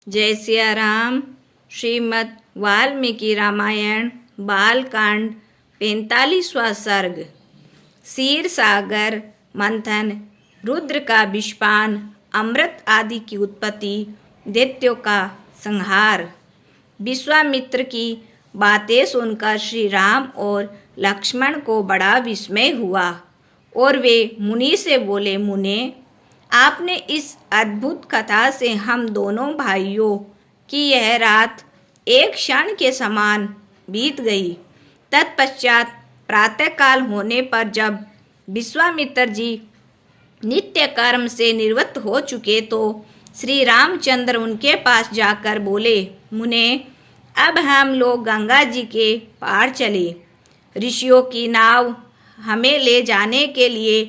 जय सिया राम। श्रीमद् वाल्मीकि रामायण बालकांड 45वां सर्ग। क्षीर सागर मंथन, रुद्र का विषपान, अमृत आदि की उत्पत्ति, दैत्यों का संहार। विश्वामित्र की बातें सुनकर श्री राम और लक्ष्मण को बड़ा विस्मय हुआ और वे मुनि से बोले, मुने, आपने इस अद्भुत कथा से हम दोनों भाइयों की यह रात एक क्षण के समान बीत गई। तत्पश्चात प्रातःकाल होने पर जब विश्वामित्र जी नित्य कर्म से निवृत्त हो चुके तो श्री रामचंद्र उनके पास जाकर बोले, मुने, अब हम लोग गंगा जी के पार चले। ऋषियों की नाव हमें ले जाने के लिए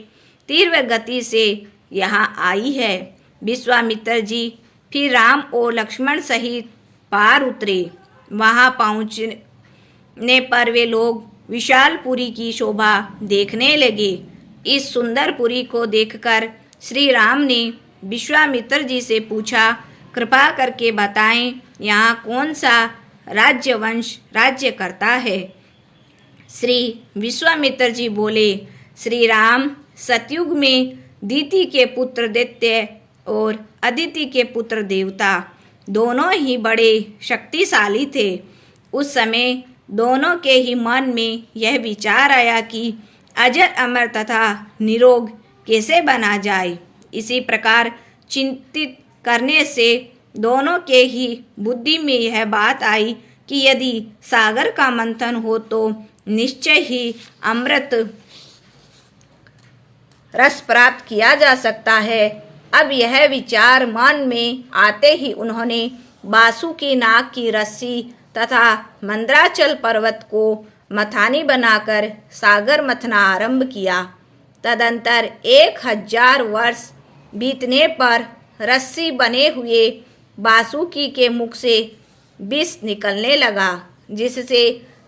तीव्र गति से यहाँ आई है। विश्वामित्र जी फिर राम और लक्ष्मण सहित पार उतरे। वहाँ पहुँचने पर वे लोग विशाल पुरी की शोभा देखने लगे। इस सुंदर पुरी को देखकर श्री राम ने विश्वामित्र जी से पूछा, कृपा करके बताएं, यहाँ कौन सा राज्यवंश राज्य करता है। श्री विश्वामित्र जी बोले, श्री राम, सतयुग में दिति के पुत्र दैत्य और अदिति के पुत्र देवता दोनों ही बड़े शक्तिशाली थे। उस समय दोनों के ही मन में यह विचार आया कि अजर अमर तथा निरोग कैसे बना जाए। इसी प्रकार चिंतित करने से दोनों के ही बुद्धि में यह बात आई कि यदि सागर का मंथन हो तो निश्चय ही अमृत रस प्राप्त किया जा सकता है। अब यह विचार मन में आते ही उन्होंने बासुकी नाग की रस्सी तथा मंद्राचल पर्वत को मथानी बनाकर सागर मथना आरंभ किया। तदंतर 1000 वर्ष बीतने पर रस्सी बने हुए बासुकी के मुख से विष निकलने लगा, जिससे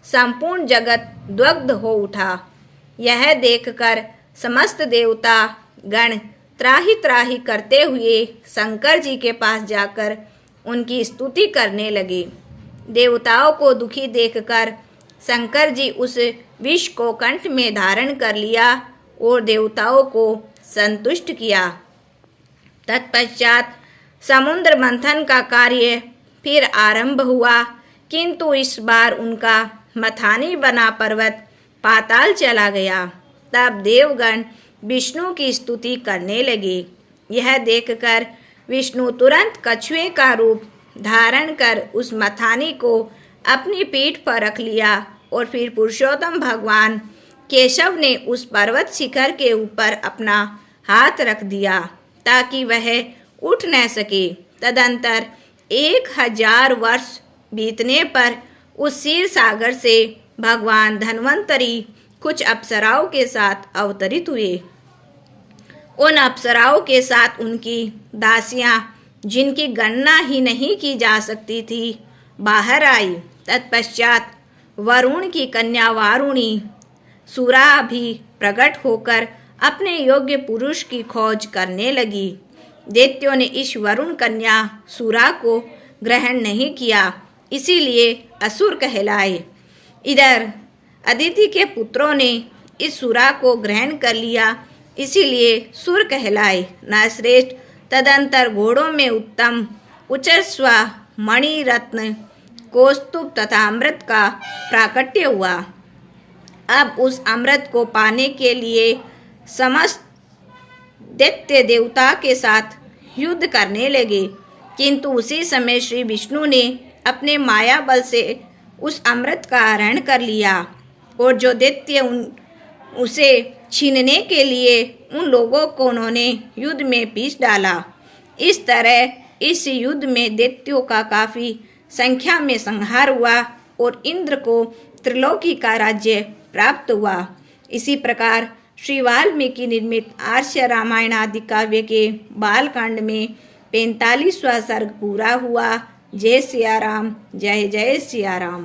संपूर्ण जगत दग्ध हो उठा। यह देखकर समस्त देवता गण त्राहि त्राहि करते हुए शंकर जी के पास जाकर उनकी स्तुति करने लगे। देवताओं को दुखी देखकर शंकर जी उस विष को कंठ में धारण कर लिया और देवताओं को संतुष्ट किया। तत्पश्चात समुद्र मंथन का कार्य फिर आरंभ हुआ, किंतु इस बार उनका मथानी बना पर्वत पाताल चला गया। तब देवगण विष्णु की स्तुति करने लगे। यह देखकर विष्णु तुरंत कछुए का रूप धारण कर उस मथानी को अपनी पीठ पर रख लिया और फिर पुरुषोत्तम भगवान केशव ने उस पर्वत शिखर के ऊपर अपना हाथ रख दिया ताकि वह उठ न सके। तदंतर 1000 वर्ष बीतने पर उस क्षीर सागर से भगवान धन्वंतरी कुछ अप्सराओं के साथ अवतरित हुए। उन अप्सराओं के साथ उनकी दासियां, जिनकी गणना ही नहीं की जा सकती थी, बाहर आई। तत्पश्चात वरुण की कन्या वारुणी सुरा भी प्रकट होकर अपने योग्य पुरुष की खोज करने लगी। दैत्यों ने इस वरुण कन्या सुरा को ग्रहण नहीं किया, इसीलिए असुर कहलाए। इधर अदिति के पुत्रों ने इस सुरा को ग्रहण कर लिया, इसीलिए सुर कहलाए। नरश्रेष्ठ, तदंतर घोड़ों में उत्तम उच्चस्व मणि रत्न कौस्तुभ तथा अमृत का प्राकट्य हुआ। अब उस अमृत को पाने के लिए समस्त दैत्य देवता के साथ युद्ध करने लगे, किंतु उसी समय श्री विष्णु ने अपने माया बल से उस अमृत का हरण कर लिया और जो दैत्य उसे छीनने के लिए उन लोगों को उन्होंने युद्ध में पीस डाला। इस तरह इस युद्ध में दैत्यों का काफ़ी संख्या में संहार हुआ और इंद्र को त्रिलोकी का राज्य प्राप्त हुआ। इसी प्रकार श्री वाल्मीकि निर्मित आर्ष रामायण आदि काव्य के बालकांड में 45वां सर्ग पूरा हुआ। जय सिया राम, जय जय सिया राम।